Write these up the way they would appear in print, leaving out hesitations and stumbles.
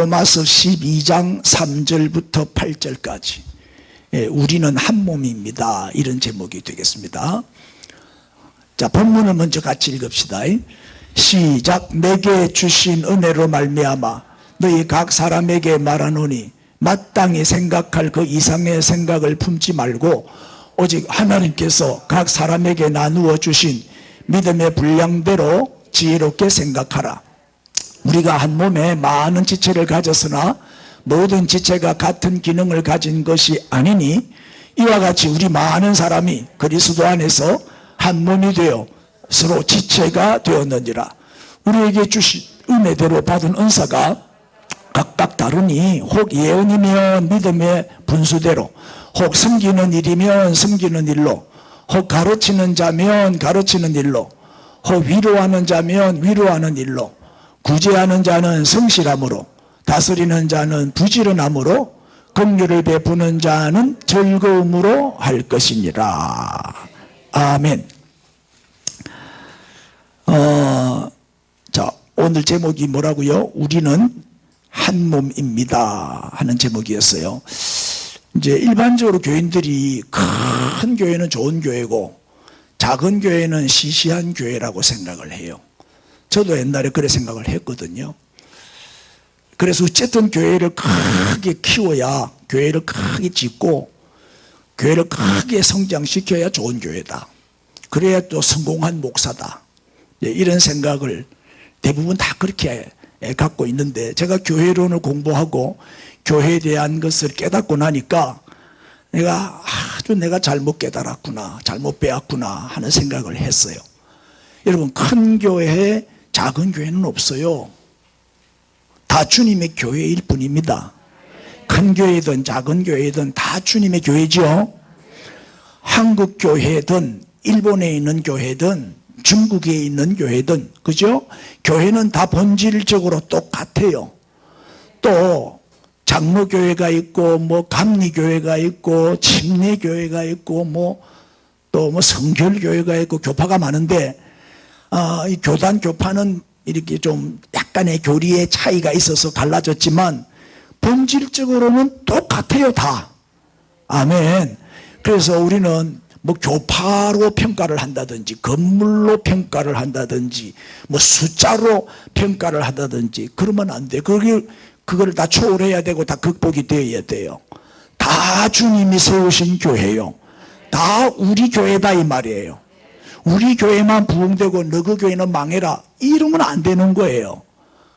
로마서 12장 3절부터 8절까지 우리는 한 몸입니다. 이런 제목이 되겠습니다. 자, 본문을 먼저 같이 읽읍시다. 시작. 내게 주신 은혜로 말미암아 너희 각 사람에게 말하노니 마땅히 생각할 그 이상의 생각을 품지 말고 오직 하나님께서 각 사람에게 나누어 주신 믿음의 분량대로 지혜롭게 생각하라. 우리가 한 몸에 많은 지체를 가졌으나 모든 지체가 같은 기능을 가진 것이 아니니 이와 같이 우리 많은 사람이 그리스도 안에서 한 몸이 되어 서로 지체가 되었느니라. 우리에게 주신 은혜대로 받은 은사가 각각 다르니 혹 예언이면 믿음의 분수대로, 혹 섬기는 일이면 섬기는 일로, 혹 가르치는 자면 가르치는 일로, 혹 위로하는 자면 위로하는 일로, 구제하는 자는 성실함으로, 다스리는 자는 부지런함으로, 긍휼을 베푸는 자는 즐거움으로 할 것이니라. 아멘. 자, 오늘 제목이 뭐라고요? 우리는 한 몸입니다 하는 제목이었어요. 이제 일반적으로 교인들이 큰 교회는 좋은 교회고 작은 교회는 시시한 교회라고 생각을 해요. 저도 옛날에 그래 생각을 했거든요. 그래서 어쨌든 교회를 크게 키워야, 교회를 크게 짓고 교회를 크게 성장시켜야 좋은 교회다. 그래야 또 성공한 목사다. 이런 생각을 대부분 다 그렇게 갖고 있는데, 제가 교회론을 공부하고 교회에 대한 것을 깨닫고 나니까 내가 잘못 깨달았구나, 잘못 배웠구나 하는 생각을 했어요. 여러분, 큰 교회에 작은 교회는 없어요. 다 주님의 교회일 뿐입니다. 큰 교회든 작은 교회든 다 주님의 교회죠. 한국 교회든 일본에 있는 교회든 중국에 있는 교회든, 그죠? 교회는 다 본질적으로 똑같아요. 또 장로교회가 있고 감리교회가 있고 침례교회가 있고 또 성결교회가 있고 교파가 많은데, 이 교단 교파는 이렇게 좀 약간의 교리의 차이가 있어서 갈라졌지만 본질적으로는 똑같아요, 다. 아멘. 그래서 우리는 교파로 평가를 한다든지 건물로 평가를 한다든지 숫자로 평가를 한다든지 그러면 안 돼요. 그걸 다 초월해야 되고 다 극복이 되어야 돼요. 다 주님이 세우신 교회요. 다 우리 교회다 이 말이에요. 우리 교회만 부흥되고 너그 교회는 망해라, 이러면 안 되는 거예요.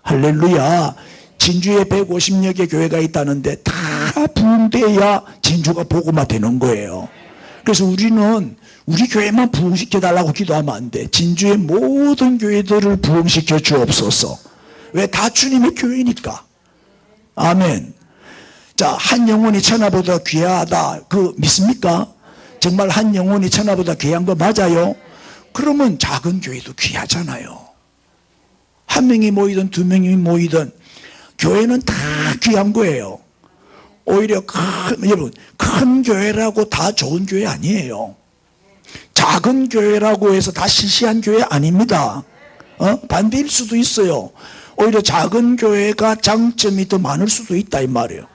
할렐루야. 진주에 150여 개 교회가 있다는데 다 부흥돼야 진주가 복음화 되는 거예요. 그래서 우리는 우리 교회만 부흥시켜달라고 기도하면 안 돼. 진주의 모든 교회들을 부흥시켜 주옵소서. 왜? 다 주님의 교회니까. 아멘. 자, 한 영혼이 천하보다 귀하다, 믿습니까? 정말 한 영혼이 천하보다 귀한 거 맞아요? 그러면 작은 교회도 귀하잖아요. 한 명이 모이든 두 명이 모이든 교회는 다 귀한 거예요. 오히려 여러분, 큰 교회라고 다 좋은 교회 아니에요. 작은 교회라고 해서 다 시시한 교회 아닙니다. 반대일 수도 있어요. 오히려 작은 교회가 장점이 더 많을 수도 있다 이 말이에요.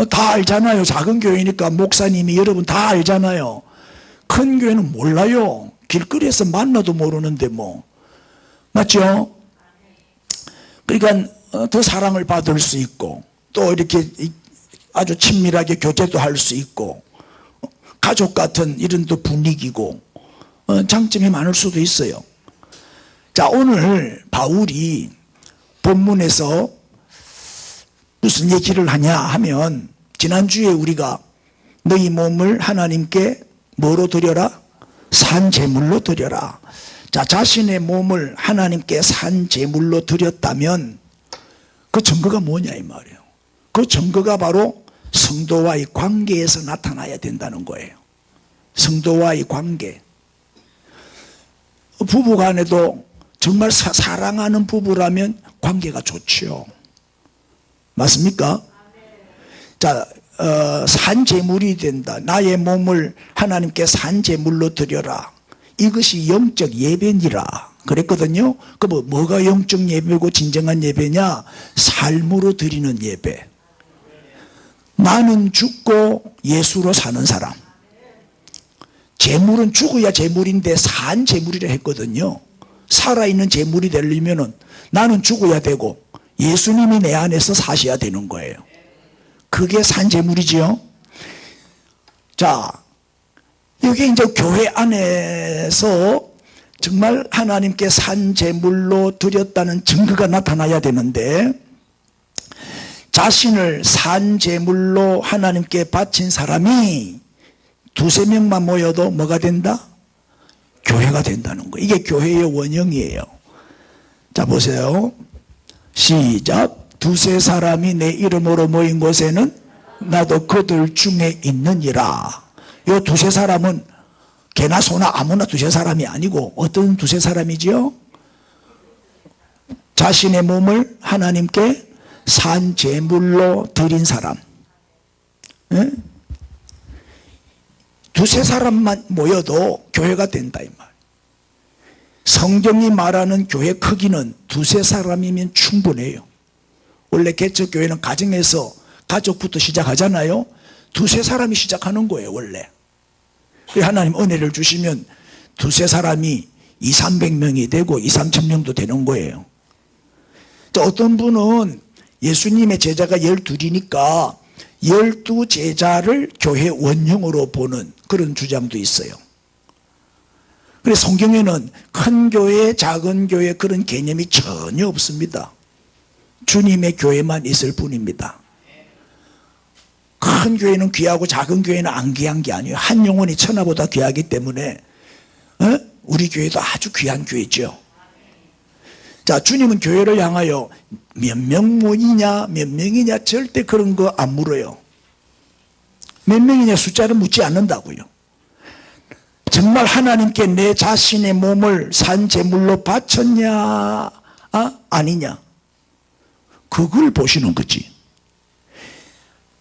다 알잖아요. 작은 교회니까 목사님이 여러분 다 알잖아요. 큰 교회는 몰라요. 길거리에서 만나도 모르는데 맞죠? 그러니까 더 사랑을 받을 수 있고 또 이렇게 아주 친밀하게 교제도 할 수 있고 가족 같은 이런 또 분위기고 장점이 많을 수도 있어요. 자, 오늘 바울이 본문에서 무슨 얘기를 하냐 하면, 지난주에 우리가 너희 몸을 하나님께 뭐로 드려라? 산 제물로 드려라. 자, 자신의 몸을 하나님께 산 제물로 드렸다면 그 증거가 뭐냐 이 말이에요. 그 증거가 바로 성도와의 관계에서 나타나야 된다는 거예요. 성도와의 관계. 부부간에도 정말 사랑하는 부부라면 관계가 좋지요. 맞습니까? 자, 산 제물이 된다. 나의 몸을 하나님께 산 제물로 드려라. 이것이 영적 예배니라. 그랬거든요. 뭐가 영적 예배고 진정한 예배냐? 삶으로 드리는 예배. 나는 죽고 예수로 사는 사람. 재물은 죽어야 재물인데 산 재물이라 했거든요. 살아있는 재물이 되려면 나는 죽어야 되고 예수님이 내 안에서 사셔야 되는 거예요. 그게 산 재물이지요. 자, 여기 이제 교회 안에서 정말 하나님께 산 제물로 드렸다는 증거가 나타나야 되는데, 자신을 산 제물로 하나님께 바친 사람이 두세 명만 모여도 뭐가 된다? 교회가 된다는 거예요. 이게 교회의 원형이에요. 자, 보세요. 시작. 두세 사람이 내 이름으로 모인 곳에는 나도 그들 중에 있느니라. 이 두세 사람은 개나 소나 아무나 두세 사람이 아니고 어떤 두세 사람이지요? 자신의 몸을 하나님께 산 제물로 드린 사람. 예? 두세 사람만 모여도 교회가 된다 이 말. 성경이 말하는 교회 크기는 두세 사람이면 충분해요. 원래 개척교회는 가정에서 가족부터 시작하잖아요. 두세 사람이 시작하는 거예요 원래. 하나님 은혜를 주시면 두세 사람이 200~300명이 되고 2~3천명도 되는 거예요. 어떤 분은 예수님의 제자가 12이니까 12제자를 교회 원형으로 보는 그런 주장도 있어요. 그래서 성경에는 큰 교회, 작은 교회 그런 개념이 전혀 없습니다. 주님의 교회만 있을 뿐입니다. 큰 교회는 귀하고 작은 교회는 안 귀한 게 아니에요. 한 영혼이 천하보다 귀하기 때문에 우리 교회도 아주 귀한 교회죠. 자, 주님은 교회를 향하여 몇 명 모이냐 몇 명이냐 절대 그런 거 안 물어요. 몇 명이냐 숫자를 묻지 않는다고요. 정말 하나님께 내 자신의 몸을 산 제물로 바쳤냐 아니냐 그걸 보시는 거지.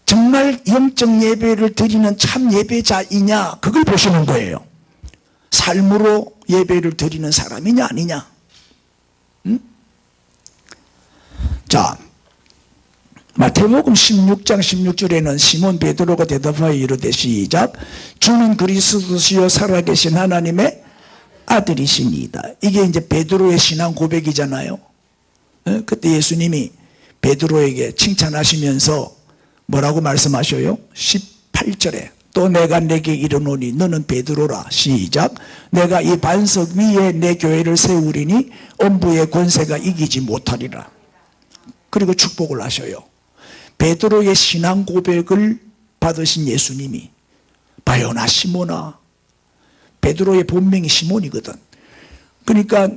정말 영적 예배를 드리는 참 예배자이냐 그걸 보시는 거예요. 삶으로 예배를 드리는 사람이냐 아니냐. 자, 마태복음 16장 16절에는 시몬 베드로가 대답하여 이르되 시작. 주는 그리스도시요 살아계신 하나님의 아들이시니이다. 이게 이제 베드로의 신앙 고백이잖아요. 그때 예수님이 베드로에게 칭찬하시면서 뭐라고 말씀하셔요? 18절에 또 내가 내게 이르노니 너는 베드로라. 시작. 내가 이 반석 위에 내 교회를 세우리니 엄부의 권세가 이기지 못하리라. 그리고 축복을 하셔요. 베드로의 신앙 고백을 받으신 예수님이 바요나 시몬아. 베드로의 본명이 시몬이거든. 그러니까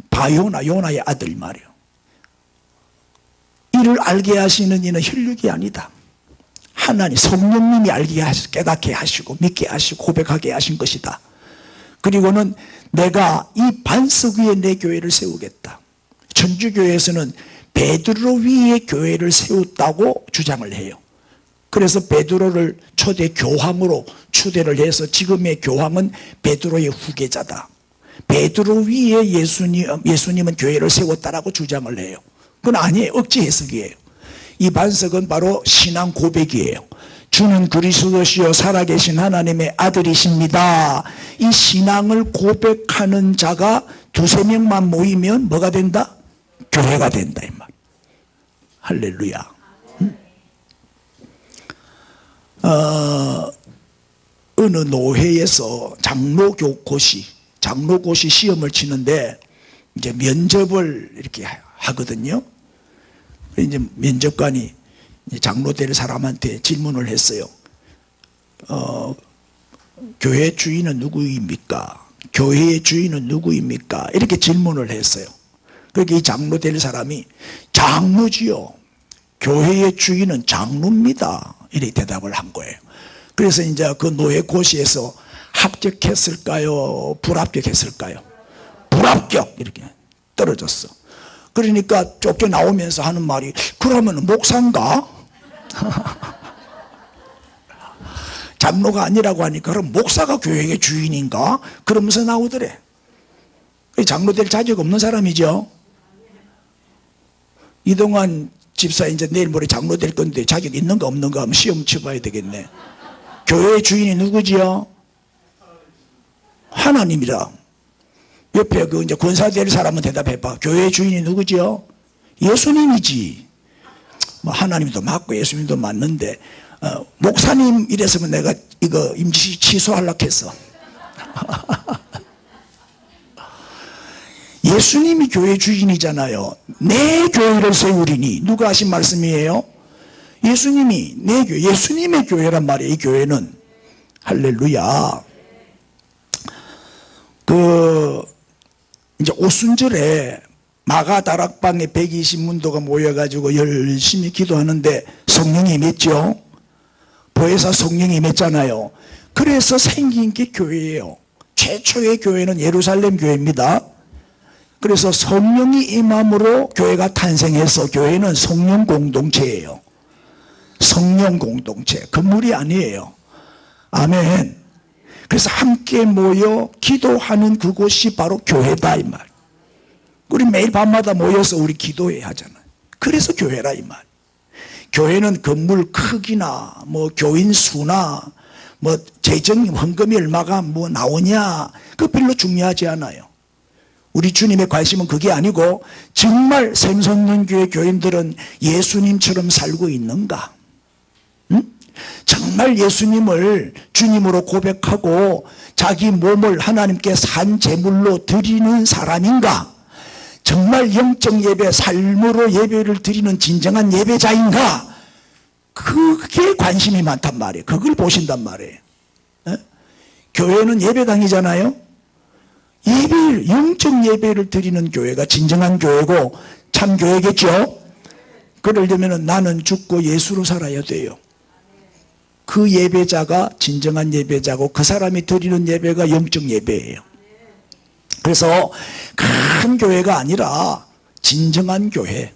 바요나 요나의 아들 말이에요. 이를 알게 하시는 이는 혈육이 아니다. 하나님 성령님이 알게 하시고 깨닫게 하시고 믿게 하시고 고백하게 하신 것이다. 그리고는 내가 이 반석 위에 내 교회를 세우겠다. 천주교회에서는 베드로 위에 교회를 세웠다고 주장을 해요. 그래서 베드로를 초대 교황으로 추대를 해서 지금의 교황은 베드로의 후계자다. 베드로 위에 예수님은 교회를 세웠다라고 주장을 해요. 그건 아니에요. 억지 해석이에요. 이 반석은 바로 신앙 고백이에요. 주는 그리스도시요 살아계신 하나님의 아들이십니다. 이 신앙을 고백하는 자가 두세 명만 모이면 뭐가 된다? 교회가 된다 이 말. 할렐루야. 어느 노회에서 장로고시 시험을 치는데 이제 면접을 이렇게 하거든요. 이제 면접관이 장로 될 사람한테 질문을 했어요. 교회 주인은 누구입니까? 교회의 주인은 누구입니까? 이렇게 질문을 했어요. 그러니까 이 장로 될 사람이 장로지요. 교회의 주인은 장로입니다. 이렇게 대답을 한 거예요. 그래서 이제 그 노예 고시에서 합격했을까요? 불합격했을까요? 불합격! 이렇게 떨어졌어. 그러니까 쫓겨나오면서 하는 말이 그러면 목사인가? 장로가 아니라고 하니까 그럼 목사가 교회의 주인인가? 그러면서 나오더래. 그러니까 이 장로 될 사람이 그 질문을 한 거예요. 교회의 주인은 누구입니까? 장로입니다. 그러니까 이 장로 될 사람이 장로가 아니라고 하니까 그럼 목사가 교회의 주인인가? 장로 될 자격 없는 사람이죠. 이동환 집사 이제 내일 모레 장로 될 건데 자격 있는가 없는가 한번 시험 쳐봐야 되겠네. 교회의 주인이 누구지요? 하나님이라. 옆에 그 이제 권사 될 사람은 대답해봐. 교회의 주인이 누구지요? 예수님이지. 뭐 하나님도 맞고 예수님도 맞는데 목사님 이랬으면 내가 이거 임시 취소하려고 했어. 예수님이 교회 주인이잖아요. 내 교회를 세우리니. 누가 하신 말씀이에요? 예수님이 내 교회, 예수님의 교회란 말이에요. 이 교회는. 할렐루야. 이제 오순절에 마가 다락방에 120문도가 모여가지고 열심히 기도하는데 성령이 임했죠. 보혜사 성령이 임했잖아요. 그래서 생긴 게 교회예요. 최초의 교회는 예루살렘 교회입니다. 그래서 성령이 임함으로 교회가 탄생해서 교회는 성령 공동체예요. 성령 공동체. 건물이 아니에요. 아멘. 그래서 함께 모여 기도하는 그곳이 바로 교회다 이 말. 우리 매일 밤마다 모여서 우리 기도해야 하잖아요. 그래서 교회라 이 말. 교회는 건물 크기나 뭐 교인 수나 뭐 재정 헌금이 얼마가 뭐 나오냐 그 별로 중요하지 않아요. 우리 주님의 관심은 그게 아니고 정말 샘솟는 교회 교인들은 예수님처럼 살고 있는가? 응? 정말 예수님을 주님으로 고백하고 자기 몸을 하나님께 산 제물로 드리는 사람인가? 정말 영적 예배, 삶으로 예배를 드리는 진정한 예배자인가? 그게 관심이 많단 말이에요. 그걸 보신단 말이에요. 에? 교회는 예배당이잖아요. 예배를, 영적 예배를 드리는 교회가 진정한 교회고 참 교회겠죠. 그러려면 나는 죽고 예수로 살아야 돼요. 그 예배자가 진정한 예배자고 그 사람이 드리는 예배가 영적 예배예요. 그래서 큰 교회가 아니라 진정한 교회,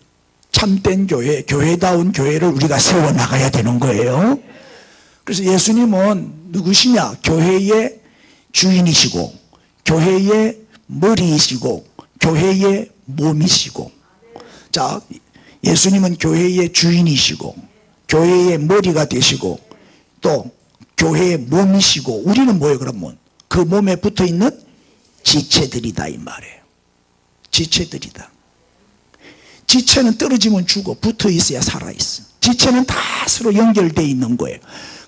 참된 교회, 교회다운 교회를 우리가 세워나가야 되는 거예요. 그래서 예수님은 누구시냐? 교회의 주인이시고 교회의 머리이시고 교회의 몸이시고. 자, 예수님은 교회의 주인이시고 교회의 머리가 되시고 또 교회의 몸이시고 우리는 뭐예요 그러면? 그 몸에 붙어있는 지체들이다 이 말이에요. 지체들이다. 지체는 떨어지면 죽어. 붙어있어야 살아있어. 지체는 다 서로 연결되어 있는 거예요.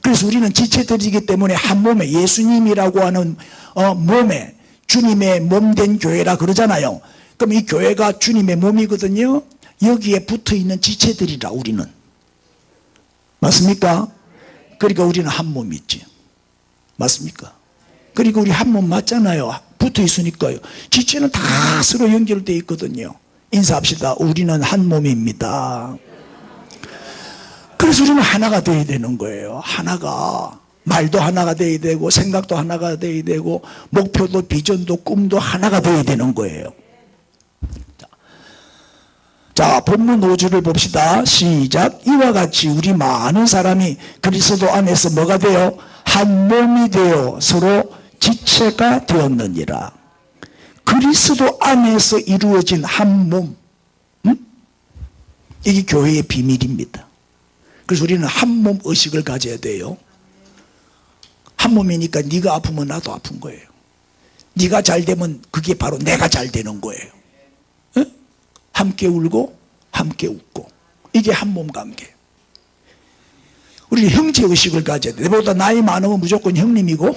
그래서 우리는 지체들이기 때문에 한 몸에 예수님이라고 하는 몸에 주님의 몸된 교회라 그러잖아요. 그럼 이 교회가 주님의 몸이거든요. 여기에 붙어있는 지체들이라 우리는. 맞습니까? 그러니까 우리는 한 몸이지. 맞습니까? 그리고 우리 한 몸 맞잖아요. 붙어 있으니까요. 지체는 다 서로 연결되어 있거든요. 인사합시다. 우리는 한 몸입니다. 그래서 우리는 하나가 되어야 되는 거예요. 하나가. 말도 하나가 되어야 되고 생각도 하나가 되어야 되고 목표도 비전도 꿈도 하나가 되어야 되는 거예요. 자, 본문 5절을 봅시다. 시작. 이와 같이 우리 많은 사람이 그리스도 안에서 뭐가 돼요? 한 몸이 되어 서로 지체가 되었느니라. 그리스도 안에서 이루어진 한 몸. 이게 교회의 비밀입니다. 그래서 우리는 한 몸 의식을 가져야 돼요. 한 몸이니까 네가 아프면 나도 아픈 거예요. 네가 잘 되면 그게 바로 내가 잘 되는 거예요. 에? 함께 울고 함께 웃고. 이게 한 몸 관계. 우리는 형제의식을 가져야 돼. 내보다 나이 많으면 무조건 형님이고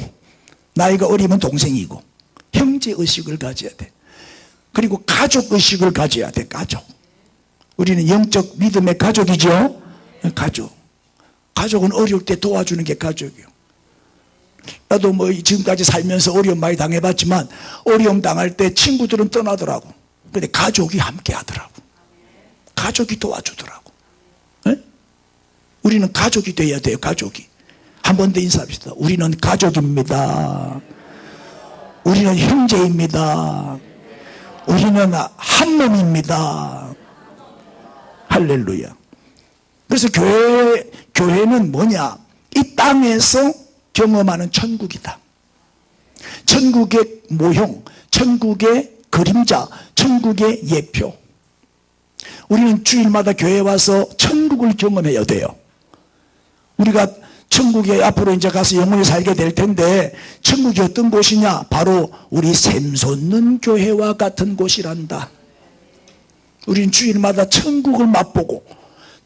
나이가 어리면 동생이고 형제의식을 가져야 돼. 그리고 가족의식을 가져야 돼. 가족. 우리는 영적 믿음의 가족이죠. 가족. 가족은 어려울 때 도와주는 게 가족이에요. 나도 뭐 지금까지 살면서 어려움 많이 당해봤지만 어려움 당할 때 친구들은 떠나더라고. 근데 가족이 함께 하더라고. 가족이 도와주더라고. 에? 우리는 가족이 돼야 돼요. 가족이. 한 번 더 인사합시다. 우리는 가족입니다. 우리는 형제입니다. 우리는 한 몸입니다. 할렐루야. 그래서 교회는 뭐냐? 이 땅에서 경험하는 천국이다. 천국의 모형, 천국의 그림자, 천국의 예표. 우리는 주일마다 교회에 와서 천국을 경험해야 돼요. 우리가 천국에 앞으로 이제 가서 영원히 살게 될 텐데, 천국이 어떤 곳이냐? 바로 우리 샘솟는 교회와 같은 곳이란다. 우리는 주일마다 천국을 맛보고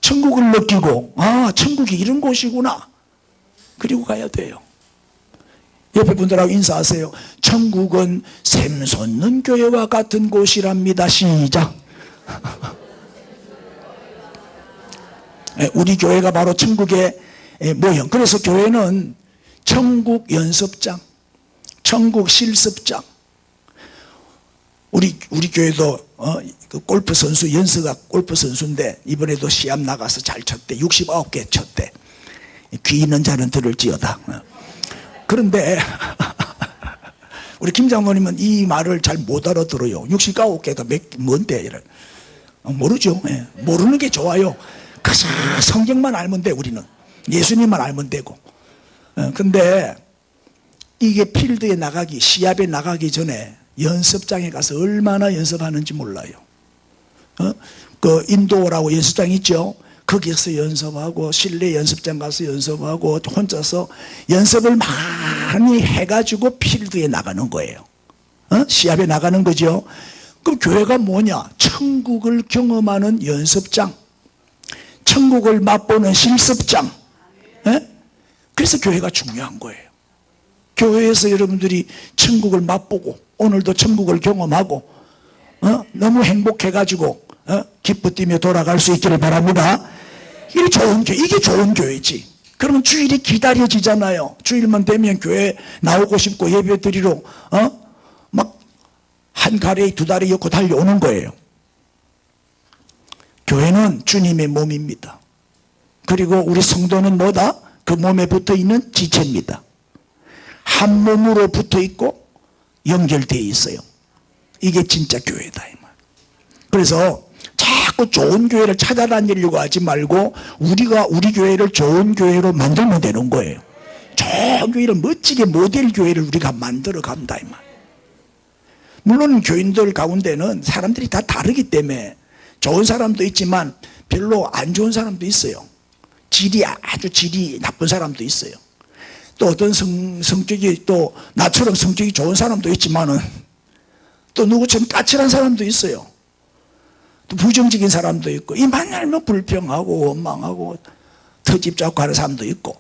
천국을 느끼고, 아, 천국이 이런 곳이구나, 그리고 가야 돼요. 옆에 분들하고 인사하세요. 천국은 샘솟는 교회와 같은 곳이랍니다. 시작. 우리 교회가 바로 천국의 모형. 그래서 교회는 천국 연습장, 천국 실습장. 우리 교회도 그 골프 선수, 연서가 골프 선수인데 이번에도 시합 나가서 잘 쳤대. 69개 쳤대. 귀 있는 자는 들을지어다. 그런데 우리 김 장로님은 이 말을 잘 못 알아들어요. 69개가 뭔데 이래. 모르죠. 모르는 게 좋아요. 그저 성경만 알면 돼. 우리는 예수님만 알면 되고. 근데 이게 필드에 나가기, 시합에 나가기 전에 연습장에 가서 얼마나 연습하는지 몰라요. 그 인도라고 연습장 있죠. 거기서 연습하고, 실내 연습장 가서 연습하고, 혼자서 연습을 많이 해가지고 필드에 나가는 거예요. 시합에 나가는 거죠. 그럼 교회가 뭐냐? 천국을 경험하는 연습장, 천국을 맛보는 실습장. 그래서 교회가 중요한 거예요. 교회에서 여러분들이 천국을 맛보고 오늘도 천국을 경험하고 너무 행복해가지고 기쁘 뛰며 돌아갈 수 있기를 바랍니다. 이게 좋은 교회, 이게 좋은 교회지. 그러면 주일이 기다려지잖아요. 주일만 되면 교회 나오고 싶고 예배 드리러 막 한 가래 두 다리 엮고 달려오는 거예요. 교회는 주님의 몸입니다. 그리고 우리 성도는 뭐다? 그 몸에 붙어있는 지체입니다. 한 몸으로 붙어있고 연결되어 있어요. 이게 진짜 교회다 이 말. 그래서 자꾸 좋은 교회를 찾아다니려고 하지 말고 우리가 우리 교회를 좋은 교회로 만들면 되는 거예요. 좋은 교회를, 멋지게 모델 교회를 우리가 만들어 간다 이 말. 물론 교인들 가운데는 사람들이 다 다르기 때문에 좋은 사람도 있지만 별로 안 좋은 사람도 있어요. 아주 질이 나쁜 사람도 있어요. 또 어떤 성격이, 또 나처럼 성격이 좋은 사람도 있지만은 또 누구처럼 까칠한 사람도 있어요. 또 부정적인 사람도 있고, 이만 알면 불평하고 원망하고 터집 잡고 하는 사람도 있고,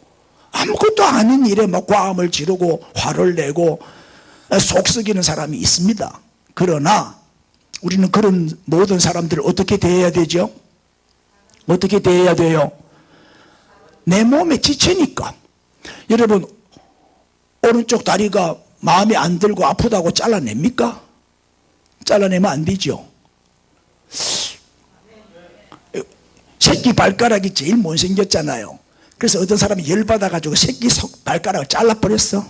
아무것도 아닌 일에 막 과음을 지르고 화를 내고 속 썩이는 사람이 있습니다. 그러나 우리는 그런 모든 사람들을 어떻게 대해야 되죠? 어떻게 대해야 돼요? 내 몸의 지체니까. 여러분, 오른쪽 다리가 마음에 안 들고 아프다고 잘라냅니까? 잘라내면 안 되죠. 새끼 발가락이 제일 못생겼잖아요. 그래서 어떤 사람이 열받아가지고 새끼 발가락을 잘라버렸어.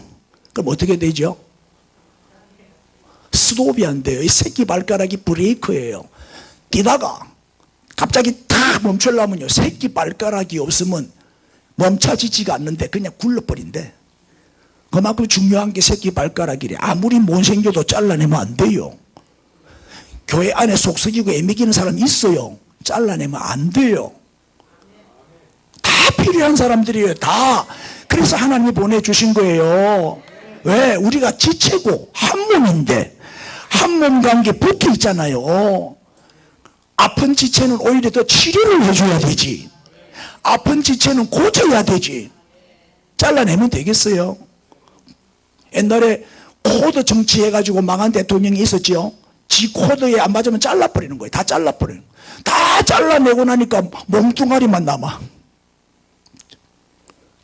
그럼 어떻게 되죠? 스톱이 안 돼요. 이 새끼 발가락이 브레이크예요. 뛰다가 갑자기 탁 멈추려면요, 새끼 발가락이 없으면 멈춰지지가 않는데 그냥 굴러버린대. 그만큼 중요한 게 새끼 발가락이래. 아무리 못생겨도 잘라내면 안 돼요. 교회 안에 속 썩이고 애매기는 사람 있어요. 잘라내면 안 돼요. 다 필요한 사람들이에요. 다. 그래서 하나님이 보내주신 거예요. 왜? 우리가 지체고 한 몸인데 한 몸 관계 붙어 있잖아요. 아픈 지체는 오히려 더 치료를 해줘야 되지. 아픈 지체는 고쳐야 되지. 잘라내면 되겠어요? 옛날에 코드 정치해가지고 망한 대통령이 있었죠. 지 코드에 안 맞으면 잘라버리는 거예요. 다 잘라버리는 거예요. 다 잘라내고 나니까 몸뚱아리만 남아.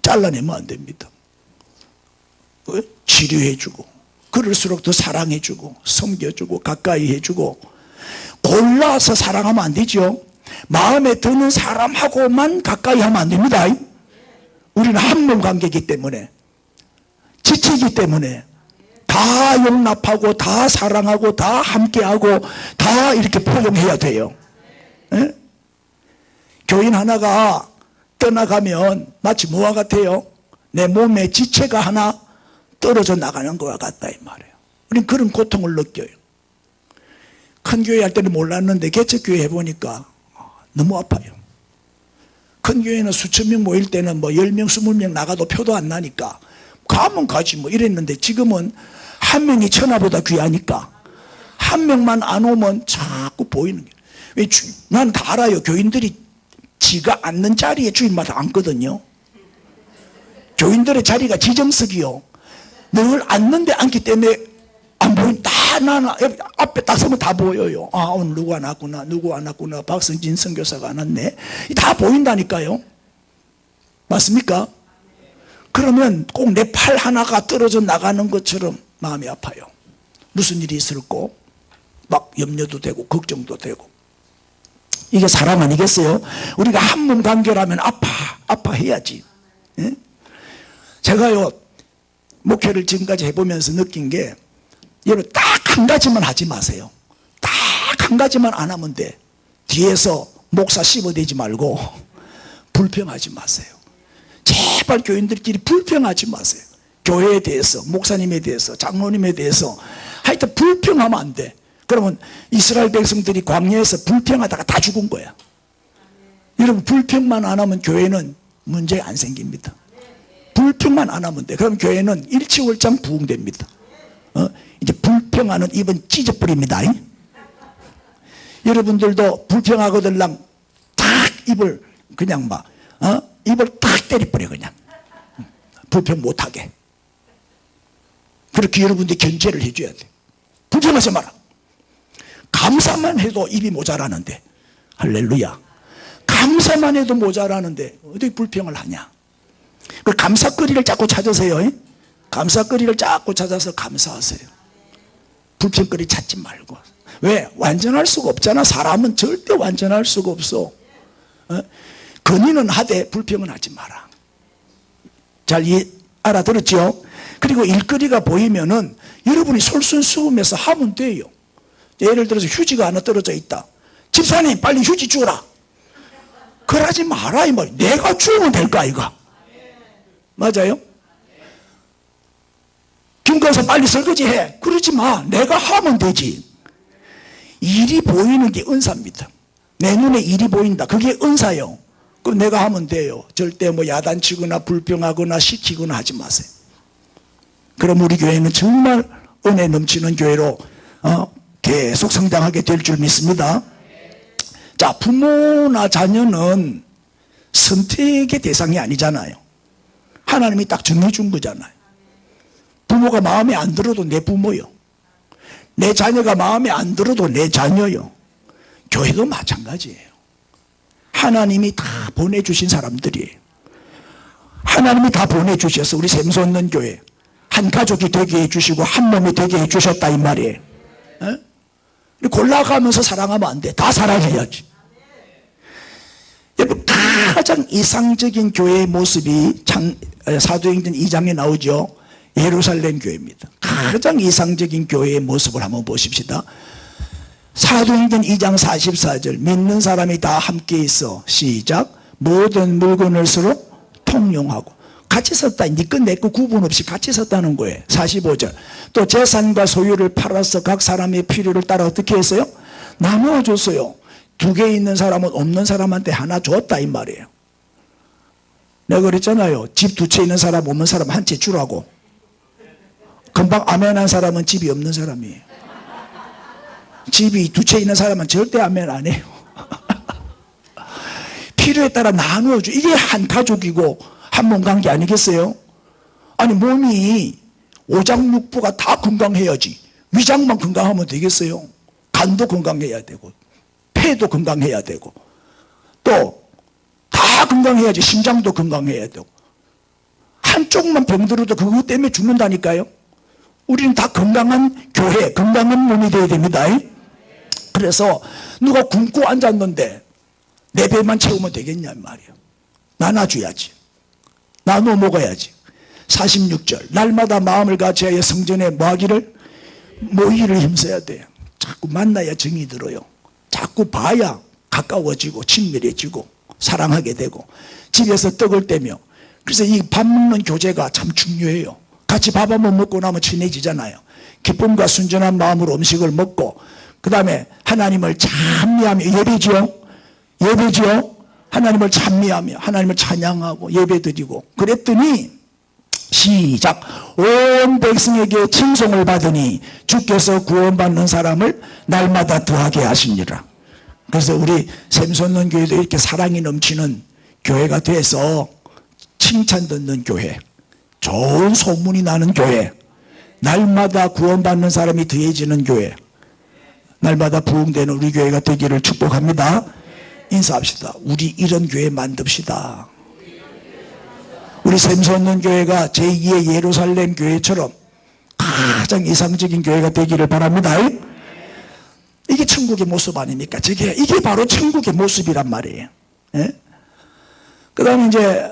잘라내면 안 됩니다. 치료해주고, 그럴수록 더 사랑해주고, 섬겨주고, 가까이 해주고. 골라서 사랑하면 안 되죠. 마음에 드는 사람하고만 가까이 하면 안 됩니다. 우리는 한 몸 관계이기 때문에, 지치기 때문에 다 용납하고 다 사랑하고 다 함께하고 다 이렇게 포용해야 돼요. 예? 교인 하나가 떠나가면 마치 뭐와 같아요? 내 몸의 지체가 하나 떨어져 나가는 것과 같다 이 말이에요. 우리는 그런 고통을 느껴요. 큰 교회 할 때는 몰랐는데 개척교회 해보니까 너무 아파요. 큰 교회는 수천 명 모일 때는 뭐 10명 20명 나가도 표도 안 나니까 가면 가지 뭐 이랬는데, 지금은 한 명이 천하보다 귀하니까 한 명만 안 오면 자꾸 보이는 거예요. 왜? 나는 다 알아요. 교인들이 지가 앉는 자리에 주인마다 앉거든요. 교인들의 자리가 지정석이요. 늘 앉는데 앉기 때문에 안 보인. 다 나는 앞에 딱 서면 다 보여요. 아, 오늘 누구 안 왔구나, 누구 안 왔구나, 박성진 선교사가 안 왔네. 다 보인다니까요. 맞습니까? 그러면 꼭 내 팔 하나가 떨어져 나가는 것처럼 마음이 아파요. 무슨 일이 있을까? 막 염려도 되고 걱정도 되고. 이게 사람 아니겠어요? 우리가 한 몸 관계라면 아파해야지. 예? 제가요, 목회를 지금까지 해보면서 느낀 게, 여러분 딱 한 가지만 하지 마세요. 딱 한 가지만 안 하면 돼. 뒤에서 목사 씹어대지 말고 불평하지 마세요. 제발 교인들끼리 불평하지 마세요. 교회에 대해서, 목사님에 대해서, 장로님에 대해서 하여튼 불평하면 안 돼. 그러면 이스라엘 백성들이 광야에서 불평하다가 다 죽은 거야. 여러분 불평만 안 하면 교회는 문제가 안 생깁니다. 불평만 안 하면 돼. 그럼 교회는 일치월장 부흥됩니다. 이제 불평하는 입은 찢어버립니다. 여러분들도 불평하거들랑 탁 입을 그냥 막 입을 탁 때려버려 그냥. 불평 못하게. 그렇게 여러분들이 견제를 해줘야 돼. 불평하지 마라. 감사만 해도 입이 모자라는데, 할렐루야. 감사만 해도 모자라는데 어떻게 불평을 하냐. 그 감사거리를 자꾸 찾으세요. 감사거리를 자꾸 찾아서 감사하세요. 불평거리 찾지 말고. 왜? 완전할 수가 없잖아. 사람은 절대 완전할 수가 없어. 건의는 하되 불평은 하지 마라. 잘 알아들었죠? 그리고 일거리가 보이면은 여러분이 솔선수범해서 하면 돼요. 예를 들어서 휴지가 하나 떨어져 있다. 집사님 빨리 휴지 주라. 그러지 마라 이 말. 내가 주면 될까 이거. 맞아요? 김건사 빨리 설거지해. 그러지 마. 내가 하면 되지. 일이 보이는 게 은사입니다. 내 눈에 일이 보인다. 그게 은사요. 그럼 내가 하면 돼요. 절대 뭐 야단치거나 불평하거나 시키거나 하지 마세요. 그럼 우리 교회는 정말 은혜 넘치는 교회로 계속 성장하게 될 줄 믿습니다. 자, 부모나 자녀는 선택의 대상이 아니잖아요. 하나님이 딱 정해준 거잖아요. 부모가 마음에 안 들어도 내 부모요. 내 자녀가 마음에 안 들어도 내 자녀요. 교회도 마찬가지예요. 하나님이 다 보내주신 사람들이에요. 하나님이 다 보내주셔서 우리 샘솟는 교회 한 가족이 되게 해주시고 한 몸이 되게 해주셨다 이 말이에요. 골라가면서 사랑하면 안 돼. 다 사랑해야지. 여러분 가장 이상적인 교회의 모습이 사도행전 2장에 나오죠. 예루살렘 교회입니다. 가장 이상적인 교회의 모습을 한번 보십시다. 사도행전 2장 44절 믿는 사람이 다 함께 있어 시작 모든 물건을 서로 통용하고 같이 섰다. 니 것 내 것 구분 없이 같이 섰다는 거예요. 45절 또 재산과 소유를 팔아서 각 사람의 필요를 따라 어떻게 했어요? 나누어 줬어요. 2개 있는 사람은 없는 사람한테 하나 줬다 이 말이에요. 내가 그랬잖아요. 집 2채 있는 사람 없는 사람 한 채 주라고. 금방 아멘한 사람은 집이 없는 사람이에요. 집이 2채 있는 사람은 절대 아멘 안 해요. 필요에 따라 나누어 줘. 이게 한 가족이고 한 몸 관계 아니겠어요? 아니 몸이 오장육부가 다 건강해야지 위장만 건강하면 되겠어요? 간도 건강해야 되고 폐도 건강해야 되고 또 다 건강해야지 심장도 건강해야 되고 한쪽만 병들어도 그것 때문에 죽는다니까요. 우리는 다 건강한 교회 건강한 몸이 되어야 됩니다. 그래서 누가 굶고 앉았는데 내 배만 채우면 되겠냐 말이에요. 나눠줘야지. 나눠 먹어야지. 46절 날마다 마음을 같이하여 성전에 모이기를 힘써야 돼요. 자꾸 만나야 정이 들어요. 자꾸 봐야 가까워지고 친밀해지고 사랑하게 되고 집에서 떡을 떼며 그래서 이 밥 먹는 교제가 참 중요해요. 같이 밥 한번 먹고 나면 친해지잖아요. 기쁨과 순전한 마음으로 음식을 먹고 그 다음에 하나님을 찬미하며 예배죠. 예배죠. 하나님을 찬미하며 하나님을 찬양하고 예배드리고 그랬더니 시작. 온 백성에게 칭송을 받으니 주께서 구원받는 사람을 날마다 더하게 하시니라. 그래서 우리 샘솟는 교회도 이렇게 사랑이 넘치는 교회가 돼서 칭찬 듣는 교회, 좋은 소문이 나는 교회, 날마다 구원받는 사람이 더해지는 교회, 날마다 부흥되는 우리 교회가 되기를 축복합니다. 인사합시다. 우리 이런 교회 만듭시다. 우리 샘솟는 교회가 제2의 예루살렘 교회처럼 가장 이상적인 교회가 되기를 바랍니다. 이게 천국의 모습 아닙니까? 이게 바로 천국의 모습이란 말이에요. 예? 그 다음에 이제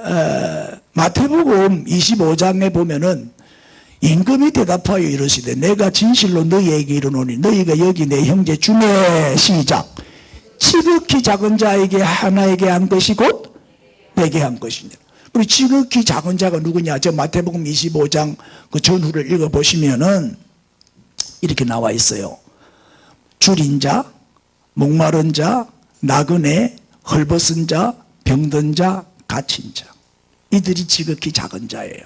마태복음 25장에 보면은 임금이 대답하여 이르시되 내가 진실로 너희에게 이르노니 너희가 여기 내 형제 중에 시작 지극히 작은 자에게 하나에게 한 것이 곧 내게 한 것이니라. 우리 지극히 작은 자가 누구냐? 저 마태복음 25장 그 전후를 읽어보시면은 이렇게 나와 있어요. 줄인 자, 목마른 자, 나그네, 헐벗은 자, 병든 자, 갇힌 자. 이들이 지극히 작은 자예요.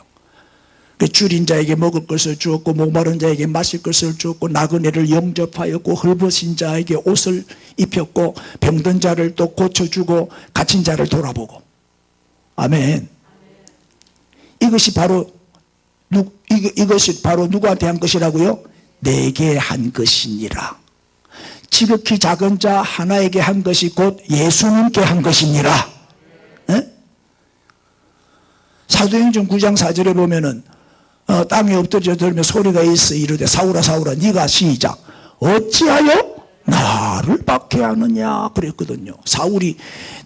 그 줄인 자에게 먹을 것을 주었고 목마른 자에게 마실 것을 주었고 나그네를 영접하였고 헐벗은 자에게 옷을 입혔고 병든 자를 또 고쳐주고 갇힌 자를 돌아보고. 아멘. 이것이 바로 누구한테 한 것이라고요? 내게 한 것이니라. 지극히 작은 자 하나에게 한 것이 곧 예수님께 한 것이니라. 에? 사도행전 9장 4절에 보면은 땅에 엎드려 들며 소리가 있어 이르되 사울아 사울아 네가 시작 어찌하여 나를 박해하느냐 그랬거든요. 사울이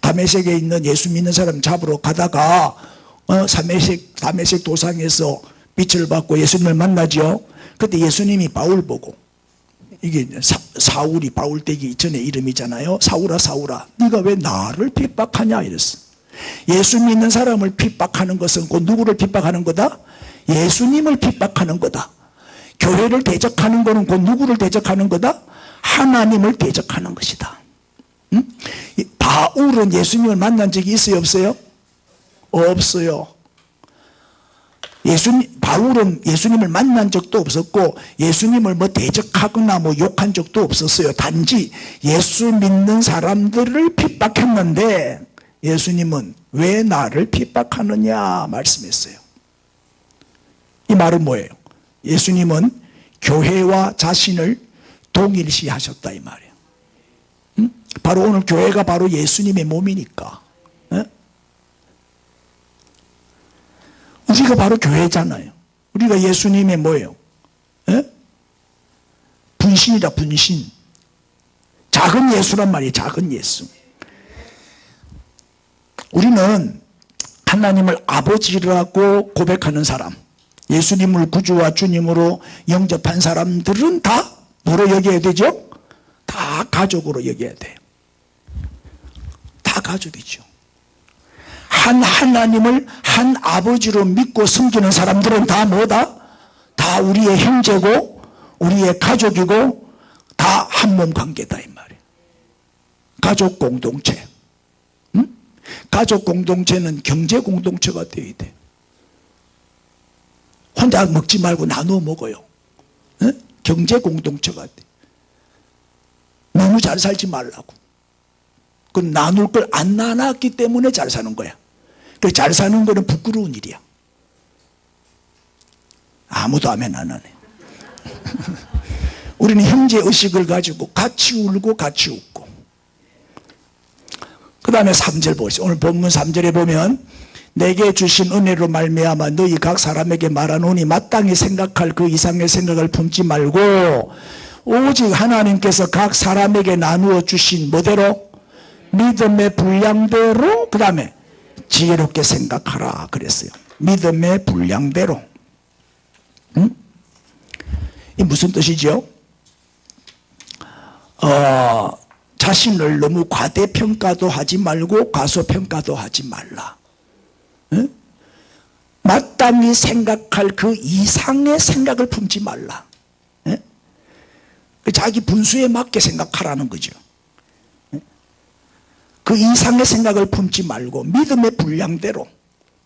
다메섹에 있는 예수 믿는 사람 잡으러 가다가 다메섹 도상에서 빛을 받고 예수님을 만나죠. 그때 예수님이 바울 보고 이게 사울이 바울 되기 이전의 이름이잖아요. 사울아 사울아 네가 왜 나를 핍박하냐 이랬어. 예수 믿는 사람을 핍박하는 것은 곧 누구를 핍박하는 거다? 예수님을 핍박하는 거다. 교회를 대적하는 것은 곧 누구를 대적하는 거다? 하나님을 대적하는 것이다. 응? 바울은 예수님을 만난 적이 있어요 없어요? 없어요. 바울은 예수님을 만난 적도 없었고 예수님을 뭐 대적하거나 뭐 욕한 적도 없었어요. 단지 예수 믿는 사람들을 핍박했는데 예수님은 왜 나를 핍박하느냐 말씀했어요. 이 말은 뭐예요? 예수님은 교회와 자신을 동일시하셨다 이 말이에요. 응? 바로 오늘 교회가 바로 예수님의 몸이니까. 에? 우리가 바로 교회잖아요. 우리가 예수님의 뭐예요? 에? 분신이다 분신. 작은 예수란 말이에요. 작은 예수. 우리는 하나님을 아버지라고 고백하는 사람, 예수님을 구주와 주님으로 영접한 사람들은 다 뭐로 여겨야 되죠? 다 가족으로 여겨야 돼요. 다 가족이죠. 한 하나님을 한 아버지로 믿고 섬기는 사람들은 다 뭐다? 다 우리의 형제고 우리의 가족이고 다 한 몸 관계다 이 말이에요. 가족 공동체. 응? 가족 공동체는 경제 공동체가 되어야 돼. 혼자 먹지 말고 나누어 먹어요. 응? 경제 공동체가 돼. 너무 잘 살지 말라고. 그건 나눌 걸 안 나눴기 때문에 잘 사는 거야. 그 잘 사는 거는 부끄러운 일이야. 아무도 아멘 안 하네. 우리는 형제의식을 가지고 같이 울고 같이 웃고. 그 다음에 3절 보세요. 오늘 본문 3절에 보면 내게 주신 은혜로 말미암아 너희 각 사람에게 말하노니 마땅히 생각할 그 이상의 생각을 품지 말고 오직 하나님께서 각 사람에게 나누어 주신 뭐대로? 믿음의 분량대로 그 다음에 지혜롭게 생각하라 그랬어요. 믿음의 분량대로. 응? 이 무슨 뜻이죠? 자신을 너무 과대평가도 하지 말고 과소평가도 하지 말라. 응? 마땅히 생각할 그 이상의 생각을 품지 말라. 응? 자기 분수에 맞게 생각하라는 거죠. 그 이상의 생각을 품지 말고 믿음의 분량대로,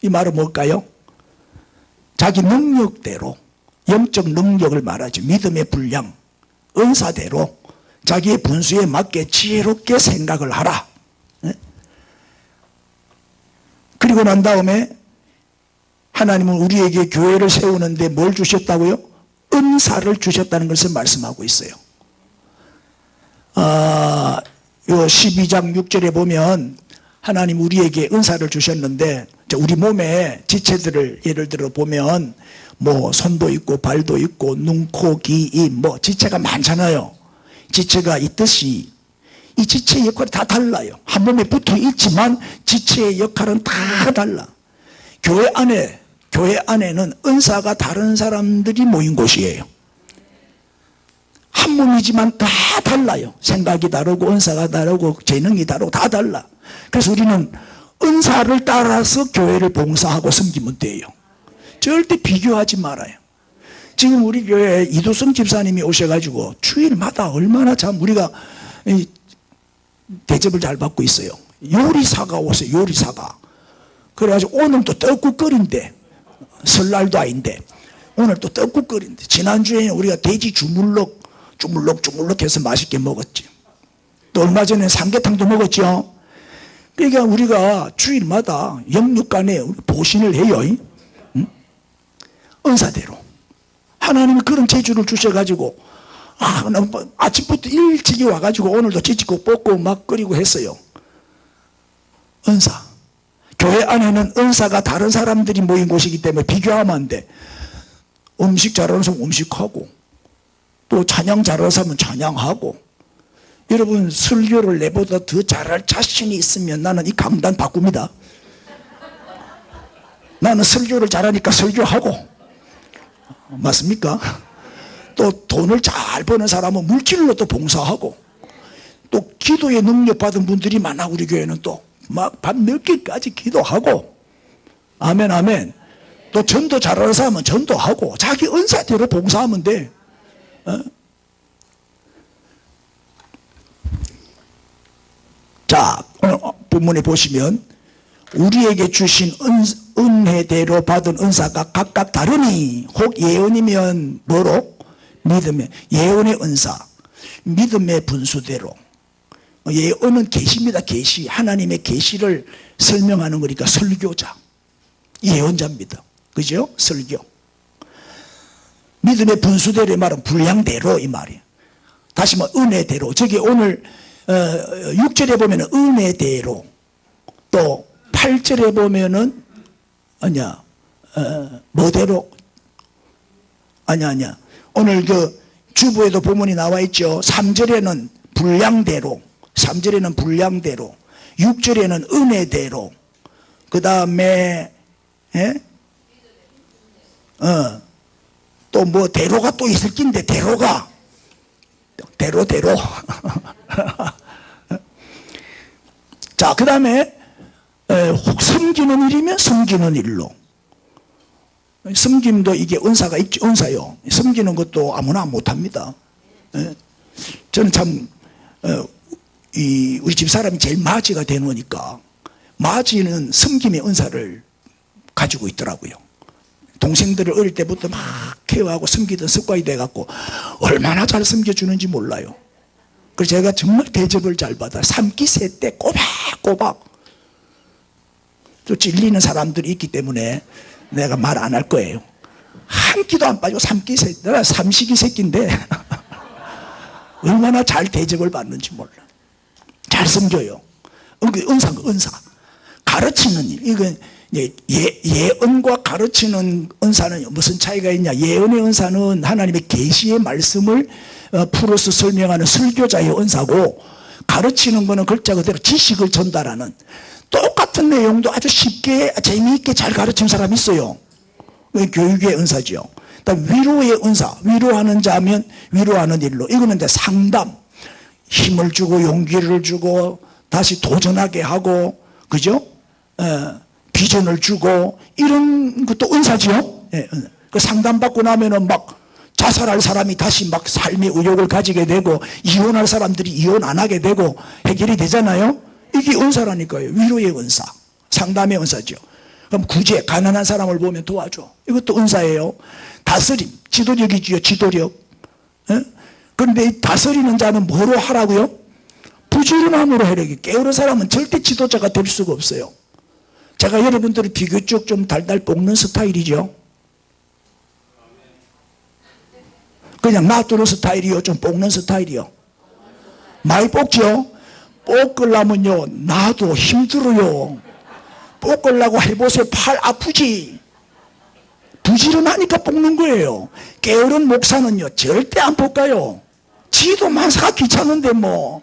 이 말은 뭘까요? 자기 능력대로, 영적 능력을 말하죠. 믿음의 분량, 은사대로 자기의 분수에 맞게 지혜롭게 생각을 하라. 그리고 난 다음에 하나님은 우리에게 교회를 세우는데 뭘 주셨다고요? 은사를 주셨다는 것을 말씀하고 있어요. 요 12장 6절에 보면 하나님 우리에게 은사를 주셨는데, 우리 몸에 지체들을 예를 들어 보면 뭐 손도 있고 발도 있고 눈, 코, 귀, 입, 뭐 지체가 많잖아요. 지체가 있듯이 이 지체의 역할이 다 달라요. 한 몸에 붙어 있지만 지체의 역할은 다 달라. 교회 안에는 은사가 다른 사람들이 모인 곳이에요. 한 몸이지만 다 달라요. 생각이 다르고 은사가 다르고 재능이 다르고 다 달라. 그래서 우리는 은사를 따라서 교회를 봉사하고 섬기면 돼요. 절대 비교하지 말아요. 지금 우리 교회에 이도성 집사님이 오셔가지고 주일마다 얼마나 참 우리가 대접을 잘 받고 있어요. 요리사가 오세요. 요리사가. 그래가지고 오늘도 떡국 끓인대. 설날도 아닌데 오늘 또 떡국 끓인대. 지난주에는 우리가 돼지 주물럭 해서 맛있게 먹었지. 또 얼마 전에 삼계탕도 먹었죠. 그러니까 우리가 주일마다 영육간에 보신을 해요. 응? 은사대로 하나님이 그런 재주를 주셔가지고 아침부터 일찍이 와가지고 오늘도 찌찌고 볶고 막 끓이고 했어요. 은사. 교회 안에는 은사가 다른 사람들이 모인 곳이기 때문에 비교하면 안 돼. 음식 잘하는 사람 음식하고, 또 찬양 잘하는 사람은 찬양하고. 여러분, 설교를 내보다 더 잘할 자신이 있으면 나는 이 강단 바꿉니다. 나는 설교를 잘하니까 설교하고. 맞습니까? 또 돈을 잘 버는 사람은 물질로 또 봉사하고, 또 기도의 능력 받은 분들이 많아. 우리 교회는 또 막 밤 늦게까지 기도하고. 아멘 아멘. 또 전도 잘하는 사람은 전도하고 자기 은사대로 봉사하면 돼. 자, 오늘 본문에 보시면 우리에게 주신 은혜대로 받은 은사가 각각 다르니 혹 예언이면 뭐로? 믿음의 예언의 은사, 믿음의 분수대로. 예언은 계시입니다. 계시. 하나님의 계시를 설명하는 거니까 설교자, 예언자입니다. 그죠? 설교. 믿음의 분수대로의 말은 분량대로 이 말이에요. 다시 뭐 은혜대로. 저기 오늘 6절에 보면은 은혜대로, 또 8절에 보면은 뭐대로? 아니야. 오늘 그 주부에도 본문이 나와 있죠. 3절에는 분량대로, 3절에는 분량대로, 6절에는 은혜대로, 그 다음에 또 뭐 대로가 또 있을 낀데 대로가 대로 자, 그 다음에 섬기는 일이면 섬기는 일로. 섬김도 이게 은사가 있죠. 은사요. 섬기는 것도 아무나 못합니다. 저는 참 우리 집 사람이 제일 맞이가 되노니까 맞이는 섬김의 은사를 가지고 있더라고요. 동생들을 어릴 때부터 막 케어하고 섬기던 습관이 돼갖고 얼마나 잘 섬겨주는지 몰라요. 그래서 제가 정말 대접을 잘 받아. 3끼 때 꼬박꼬박. 또 찔리는 사람들이 있기 때문에 내가 말 안 할 거예요. 한 끼도 안 빠지고 3끼 세 때, 내가 삼식이 새끼인데 얼마나 잘 대접을 받는지 몰라. 잘 섬겨요. 은사. 가르치는 일. 이건 예언과 가르치는 은사는 무슨 차이가 있냐? 예언의 은사는 하나님의 계시의 말씀을 풀어서 설명하는 설교자의 은사고, 가르치는 거는 글자 그대로 지식을 전달하는, 똑같은 내용도 아주 쉽게 재미있게 잘 가르치는 사람이 있어요. 교육의 은사죠. 위로의 은사, 위로하는 자면 위로하는 일로. 이거는 이제 상담, 힘을 주고 용기를 주고 다시 도전하게 하고, 그죠? 비전을 주고, 이런 것도 은사죠. 그 상담받고 나면은 막 자살할 사람이 다시 막 삶의 의욕을 가지게 되고, 이혼할 사람들이 이혼 안 하게 되고 해결이 되잖아요. 이게 은사라니까요. 위로의 은사, 상담의 은사죠. 그럼 구제, 가난한 사람을 보면 도와줘. 이것도 은사예요. 다스림, 지도력이지요. 지도력. 예? 그런데 이 다스리는 자는 뭐로 하라고요? 부지런함으로 하려고. 게으른 사람은 절대 지도자가 될 수가 없어요. 제가 여러분들을 비교적 좀 달달 볶는 스타일이죠. 그냥 놔두는 스타일이요, 좀 볶는 스타일이요? 많이 볶죠? 볶으려면요, 나도 힘들어요. 볶으려고 해보세요. 팔 아프지? 부지런하니까 볶는 거예요. 게으른 목사는요, 절대 안 볶아요. 지도 만사가 귀찮은데 뭐.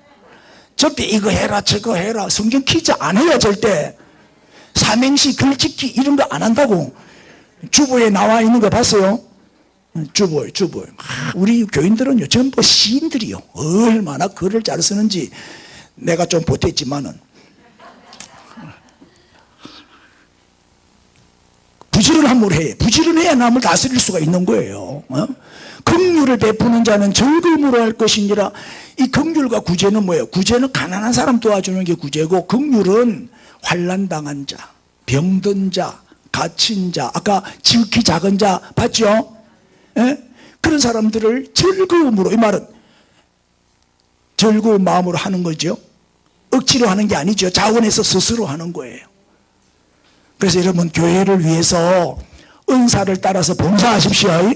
절대 이거 해라, 저거 해라. 성경 퀴즈 안 해요, 절대. 삼행시, 글짓기 이런 거 안 한다고. 주보에 나와 있는 거 봤어요? 주보. 우리 교인들은요, 전부 시인들이요. 얼마나 글을 잘 쓰는지 내가 좀 보탰지만은. 부지런함으로 해. 부지런해야 남을 다스릴 수가 있는 거예요. 긍휼을 베푸는 자는 즐거움으로 할 것이니라. 이 긍휼과 구제는 뭐예요? 구제는 가난한 사람 도와주는 게 구제고, 긍휼은 환난당한 자, 병든 자, 갇힌 자, 아까 지극히 작은 자 봤죠? 예? 그런 사람들을 즐거움으로, 이 말은 즐거운 마음으로 하는 거죠. 억지로 하는 게 아니죠. 자원에서 스스로 하는 거예요. 그래서 여러분, 교회를 위해서 은사를 따라서 봉사하십시오.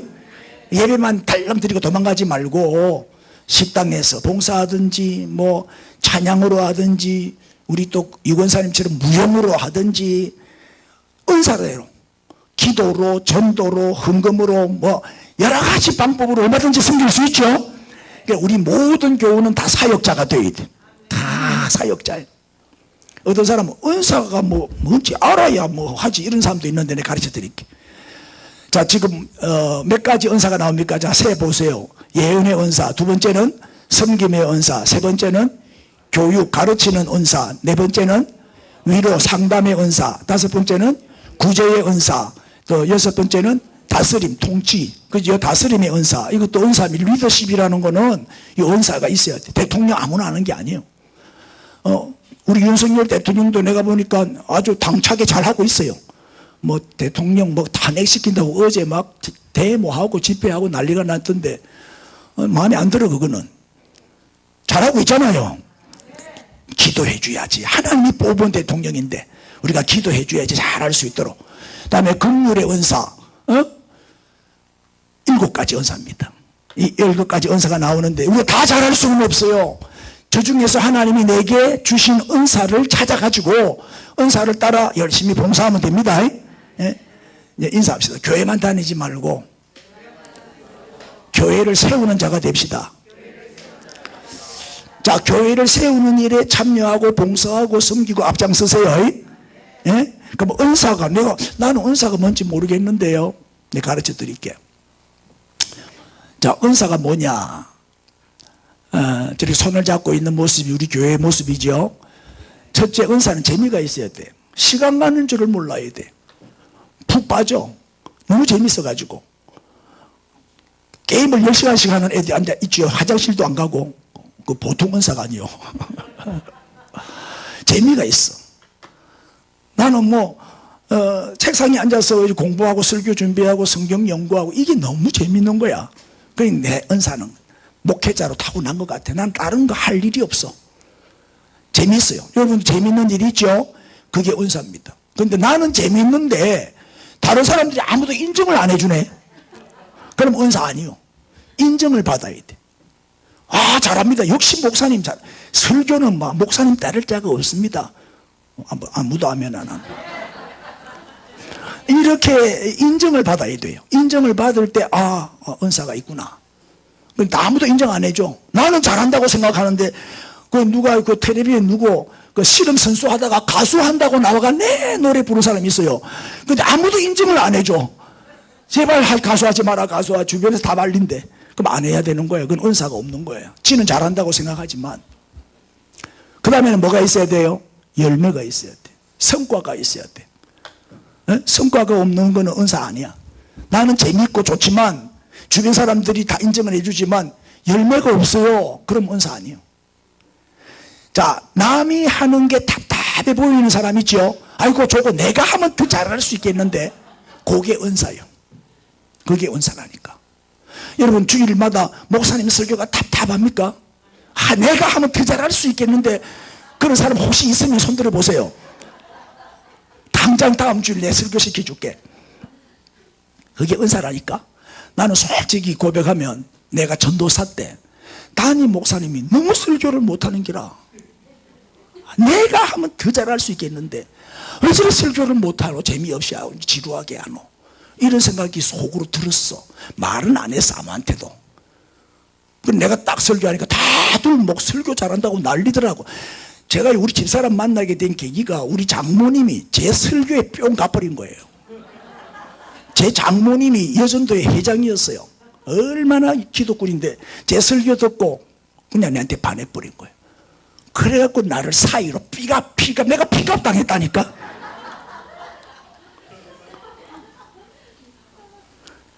예배만 달랑 드리고 도망가지 말고 식당에서 봉사하든지 뭐 찬양으로 하든지, 우리 또 유권사님처럼 무용으로 하든지, 은사대로 기도로, 전도로, 헌금으로, 뭐 여러 가지 방법으로 얼마든지 섬길 수 있죠. 그러니까 우리 모든 교우는 다 사역자가 되어야 돼. 다 사역자예요. 어떤 사람은 은사가 뭔지 알아야 뭐 하지, 이런 사람도 있는데 내가 가르쳐 드릴게. 자, 지금 몇 가지 은사가 나옵니까? 자, 세 보세요. 예언의 은사, 두 번째는 섬김의 은사, 세 번째는 교육, 가르치는 은사, 네 번째는 위로, 상담의 은사, 다섯 번째는 구제의 은사, 또 여섯 번째는 다스림, 통치, 그죠? 다스림의 은사. 이것도 은사, 리더십이라는 거는 이 은사가 있어야 돼. 대통령 아무나 하는 게 아니에요. 우리 윤석열 대통령도 내가 보니까 아주 당차게 잘하고 있어요. 뭐 대통령 뭐 탄핵시킨다고 어제 막 데모하고 집회하고 난리가 났던데, 마음에 안 들어. 그거는 잘하고 있잖아요. 기도해 줘야지. 하나님이 뽑은 대통령인데 우리가 기도해 줘야지 잘할 수 있도록. 그 다음에 긍휼의 은사, 7가지 은사입니다. 이 7가지 은사가 나오는데 우리가 다 잘할 수는 없어요. 저 중에서 하나님이 내게 주신 은사를 찾아가지고 은사를 따라 열심히 봉사하면 됩니다. 예? 인사합시다. 교회만 다니지 말고 교회를 세우는 자가 됩시다. 자, 교회를 세우는 일에 참여하고 봉사하고 섬기고 앞장서세요. 예? 그럼 은사가, 나는 은사가 뭔지 모르겠는데요. 내가 가르쳐 드릴게요. 자, 은사가 뭐냐? 저렇게 손을 잡고 있는 모습이 우리 교회의 모습이죠. 첫째, 은사는 재미가 있어야 돼. 시간 가는 줄을 몰라야 돼. 푹 빠져. 너무 재밌어가지고. 게임을 10시간씩 하는 애들이 앉아 있죠. 화장실도 안 가고. 그 보통 은사가 아니요. 재미가 있어. 나는 책상에 앉아서 공부하고 설교 준비하고 성경 연구하고 이게 너무 재밌는 거야. 그러니까 내 은사는 목회자로 타고난 것 같아. 난 다른 거 할 일이 없어. 재밌어요. 여러분, 재밌는 일이 있죠? 그게 은사입니다. 그런데 나는 재밌는데 다른 사람들이 아무도 인정을 안 해주네. 그럼 은사 아니요. 인정을 받아야 돼. 아, 잘합니다. 역시 목사님 잘. 설교는 목사님 따를 자가 없습니다. 아무도 하면 안 하는. 이렇게 인정을 받아야 돼요. 인정을 받을 때 은사가 있구나. 근데 아무도 인정 안 해줘. 나는 잘한다고 생각하는데 누가 텔레비에 누구 씨름 선수 하다가 가수 한다고 나와가 내 노래 부르는 사람이 있어요. 근데 아무도 인정을 안 해줘. 제발 가수하지 마라. 가수하. 주변에서 다 말린대. 그럼 안 해야 되는 거예요. 그건 은사가 없는 거예요. 지는 잘한다고 생각하지만. 그 다음에는 뭐가 있어야 돼요? 열매가 있어야 돼. 성과가 있어야 돼. 성과가 없는 거는 은사 아니야. 나는 재밌고 좋지만 주변 사람들이 다 인정을 해주지만 열매가 없어요. 그럼 은사 아니에요. 자, 남이 하는 게 답답해 보이는 사람 있죠. 아이고 저거 내가 하면 더 잘할 수 있겠는데, 그게 은사예요. 그게 은사라니까. 여러분 주일마다 목사님 설교가 답답합니까? 아, 내가 하면 더 잘할 수 있겠는데, 그런 사람 혹시 있으면 손 들어보세요. 당장 다음 주일 내 설교 시켜줄게. 그게 은사라니까. 나는 솔직히 고백하면 내가 전도사 때 담임 목사님이 너무 설교를 못하는 기라, 내가 하면 더 잘할 수 있겠는데 왜 저런 설교를 못하노, 재미없이 하고 지루하게 하노, 이런 생각이 속으로 들었어. 말은 안 했어 아무한테도. 내가 딱 설교하니까 다들 목 설교 잘한다고 난리더라고. 제가 우리 집사람 만나게 된 계기가 우리 장모님이 제 설교에 뿅 가버린 거예요. 제 장모님이 여전도의 회장이었어요. 얼마나 기독군인데 제 설교 듣고 그냥 내한테 반해버린 거예요. 그래갖고 나를 사이로 내가 픽업 당했다니까.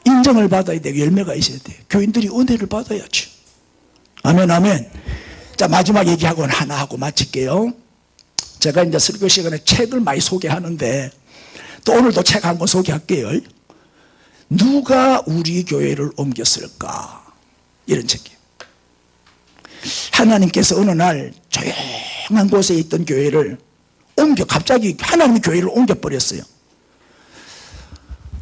인정을 받아야 돼. 열매가 있어야 돼. 교인들이 은혜를 받아야지. 아멘 아멘. 자, 마지막 얘기하고는 하나 하고 마칠게요. 제가 이제 설교 시간에 책을 많이 소개하는데 또 오늘도 책 한 권 소개할게요. 누가 우리 교회를 옮겼을까, 이런 책이에요. 하나님께서 어느 날 조용한 곳에 있던 교회를 갑자기 하나님의 교회를 옮겨버렸어요.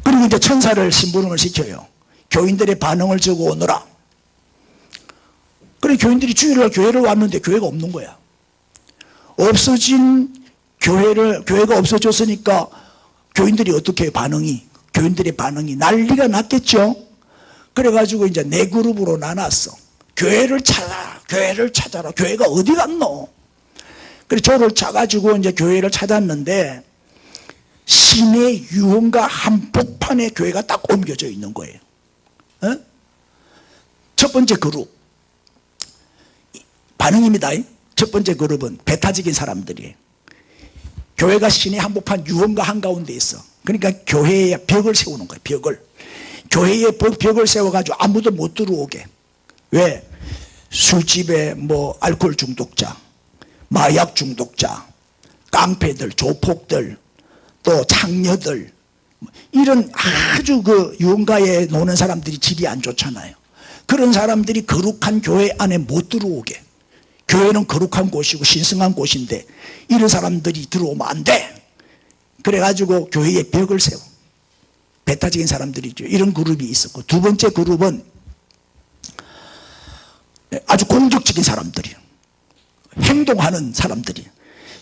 그리고 이제 천사를 심부름을 시켜요. 교인들의 반응을 적어 오너라. 그래 교인들이 주일날 교회를 왔는데 교회가 없는 거야. 없어진 교회가 없어졌으니까 교인들이 어떻게 교인들의 반응이 난리가 났겠죠. 그래가지고 이제 네 그룹으로 나눴어. 교회를 찾아라. 교회가 어디 갔노? 그래 조를 짜가지고 이제 교회를 찾았는데 시내 유흥가 한복판에 교회가 딱 옮겨져 있는 거예요. 첫 번째 그룹 반응입니다. 첫 번째 그룹은 배타적인 사람들이에요. 교회가 시내 한복판 유흥가 한가운데 있어. 그러니까 교회에 벽을 세우는 거예요. 교회에 벽을 세워가지고 아무도 못 들어오게. 왜? 술집에 알코올 중독자, 마약 중독자, 깡패들, 조폭들, 또 창녀들, 이런 아주 유흥가에 노는 사람들이 질이 안 좋잖아요. 그런 사람들이 거룩한 교회 안에 못 들어오게. 교회는 거룩한 곳이고 신성한 곳인데 이런 사람들이 들어오면 안 돼. 그래가지고 교회에 벽을 세워. 배타적인 사람들이죠. 이런 그룹이 있었고, 두 번째 그룹은 아주 공격적인 사람들이에요. 행동하는 사람들이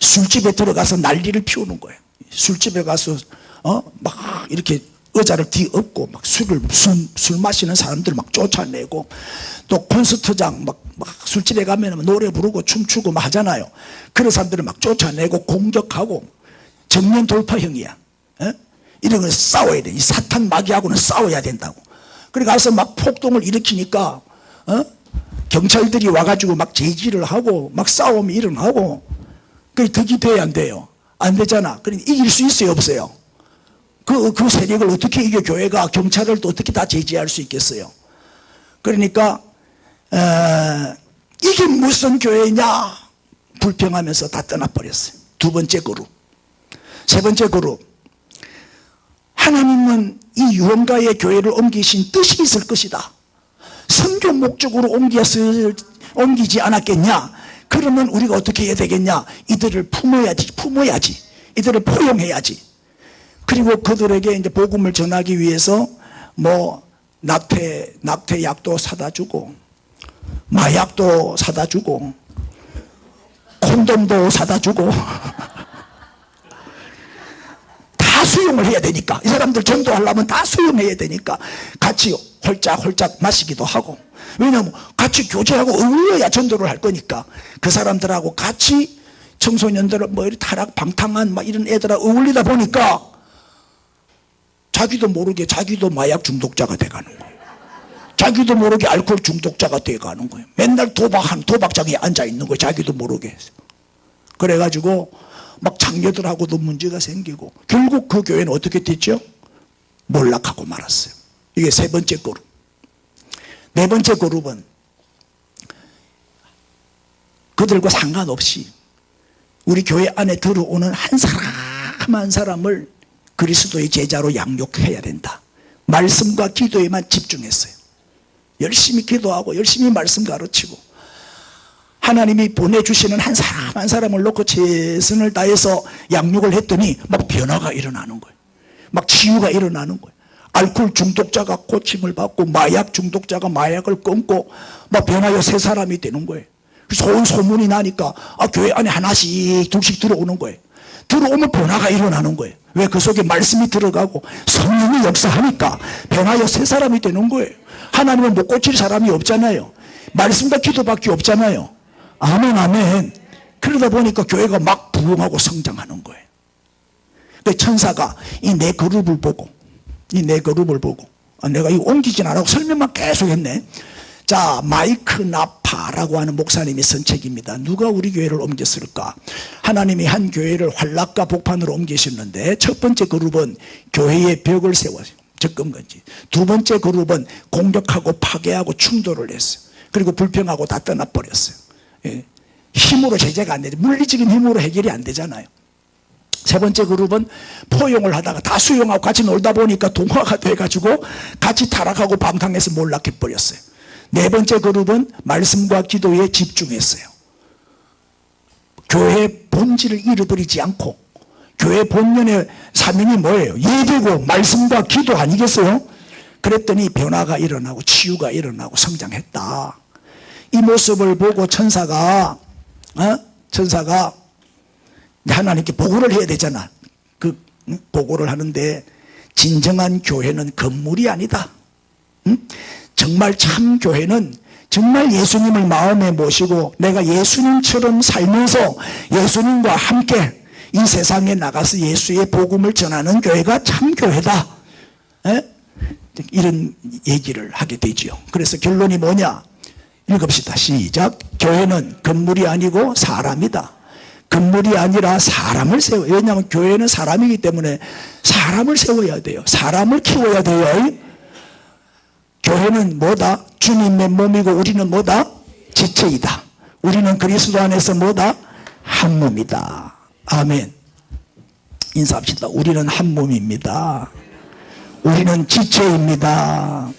술집에 들어가서 난리를 피우는 거예요. 술집에 가서 막 이렇게 의자를 뒤엎고 막 술 마시는 사람들 막 쫓아내고, 또 콘서트장 막 술집에 가면 노래 부르고 춤추고 막 하잖아요. 그런 사람들을 막 쫓아내고 공격하고 정면 돌파형이야. 이런 걸 싸워야 돼. 이 사탄 마귀하고는 싸워야 된다고. 그래 가서 막 폭동을 일으키니까 경찰들이 와가지고 막 제지를 하고 막 싸움이 일어나고. 그게 덕이 돼야 안 돼요? 안 되잖아. 그러니까 이길 수 있어요, 없어요? 그 세력을 어떻게 이겨 교회가 경찰을 또 어떻게 다 제지할 수 있겠어요? 그러니까 이게 무슨 교회냐 불평하면서 다 떠나버렸어요. 두 번째 그룹. 세 번째 그룹, 하나님은 이 유흥가의 교회를 옮기신 뜻이 있을 것이다. 선교 목적으로 옮기지 않았겠냐? 그러면 우리가 어떻게 해야 되겠냐? 이들을 품어야지. 이들을 포용해야지. 그리고 그들에게 이제 복음을 전하기 위해서 낙태약도 사다 주고, 마약도 사다 주고, 콘돔도 사다 주고 다 수용을 해야 되니까, 이 사람들 전도하려면 다 수용해야 되니까 같이 홀짝홀짝 마시기도 하고. 왜냐하면 같이 교제하고 어울려야 전도를 할 거니까 그 사람들하고 같이 청소년들 타락 방탕한 이런 애들하고 어울리다 보니까 자기도 모르게 자기도 마약 중독자가 돼가는 거예요. 자기도 모르게 알코올 중독자가 돼가는 거예요. 맨날 도박장에 앉아 있는 거예요. 자기도 모르게. 그래가지고 막 장녀들하고도 문제가 생기고, 결국 그 교회는 어떻게 됐죠? 몰락하고 말았어요. 이게 세 번째 그룹. 네 번째 그룹은 그들과 상관없이 우리 교회 안에 들어오는 한 사람 한 사람을 그리스도의 제자로 양육해야 된다. 말씀과 기도에만 집중했어요. 열심히 기도하고 열심히 말씀 가르치고 하나님이 보내주시는 한 사람 한 사람을 놓고 최선을 다해서 양육을 했더니 막 변화가 일어나는 거예요. 막 치유가 일어나는 거예요. 알코올 중독자가 고침을 받고 마약 중독자가 마약을 끊고 막 변화여 새 사람이 되는 거예요. 좋은 소문이 나니까 교회 안에 하나씩 둘씩 들어오는 거예요. 들어오면 변화가 일어나는 거예요. 왜? 그 속에 말씀이 들어가고 성령이 역사하니까 변화여 새 사람이 되는 거예요. 하나님은 못 고칠 사람이 없잖아요. 말씀과 기도밖에 없잖아요. 아멘 아멘. 그러다 보니까 교회가 막 부흥하고 성장하는 거예요. 천사가 이 네 그룹을 보고 내가 이거 옮기진 않고 설명만 계속 했네. 자, 마이크 나파라고 하는 목사님이 쓴 책입니다. 누가 우리 교회를 옮겼을까? 하나님이 한 교회를 환락과 복판으로 옮기셨는데 첫 번째 그룹은 교회의 벽을 세워서 접근 건지, 두 번째 그룹은 공격하고 파괴하고 충돌을 했어요. 그리고 불평하고 다 떠나버렸어요. 예. 힘으로 제재가 안 되죠. 물리적인 힘으로 해결이 안 되잖아요. 세 번째 그룹은 포용을 하다가 다 수용하고 같이 놀다 보니까 동화가 돼가지고 같이 타락하고 방탕해서 몰락해버렸어요. 네 번째 그룹은 말씀과 기도에 집중했어요. 교회의 본질을 잃어버리지 않고, 교회 본연의 사명이 뭐예요? 예배고 말씀과 기도 아니겠어요? 그랬더니 변화가 일어나고 치유가 일어나고 성장했다. 이 모습을 보고 천사가 하나님께 보고를 해야 되잖아. 그 보고를 하는데, 진정한 교회는 건물이 아니다. 정말 참 교회는 정말 예수님을 마음에 모시고 내가 예수님처럼 살면서 예수님과 함께 이 세상에 나가서 예수의 복음을 전하는 교회가 참 교회다. 이런 얘기를 하게 되지요. 그래서 결론이 뭐냐? 읽읍시다. 시작. 교회는 건물이 아니고 사람이다. 건물이 아니라 사람을 세워요. 왜냐하면 교회는 사람이기 때문에 사람을 세워야 돼요. 사람을 키워야 돼요. 교회는 뭐다? 주님의 몸이고 우리는 뭐다? 지체이다. 우리는 그리스도 안에서 뭐다? 한 몸이다. 아멘. 인사합시다. 우리는 한 몸입니다. 우리는 지체입니다.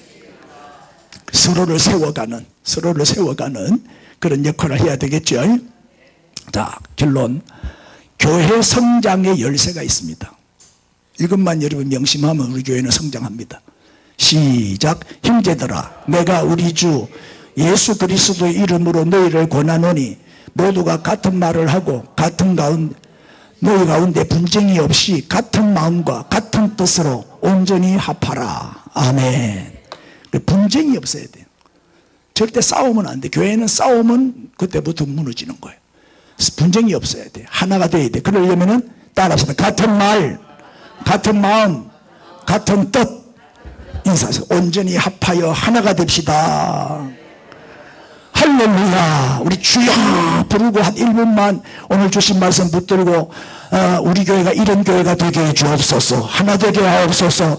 서로를 세워가는 그런 역할을 해야 되겠죠. 자, 결론. 교회 성장의 열쇠가 있습니다. 이것만 여러분 명심하면 우리 교회는 성장합니다. 시작. 형제들아, 내가 우리 주 예수 그리스도의 이름으로 너희를 권하노니 모두가 같은 말을 하고 너희 가운데 분쟁이 없이 같은 마음과 같은 뜻으로 온전히 합하라. 아멘. 분쟁이 없어야 돼요. 절대 싸우면 안 돼. 교회는 싸우면 그때부터 무너지는 거예요. 분쟁이 없어야 돼. 하나가 돼야 돼. 그러려면은 따라서 같은 말, 같은 마음, 같은 뜻, 인사해서 온전히 합하여 하나가 됩시다. 할렐루야. 우리 주여 부르고 한 1분만 오늘 주신 말씀 붙들고 우리 교회가 이런 교회가 되게 해 주옵소서. 하나 되게 하옵소서.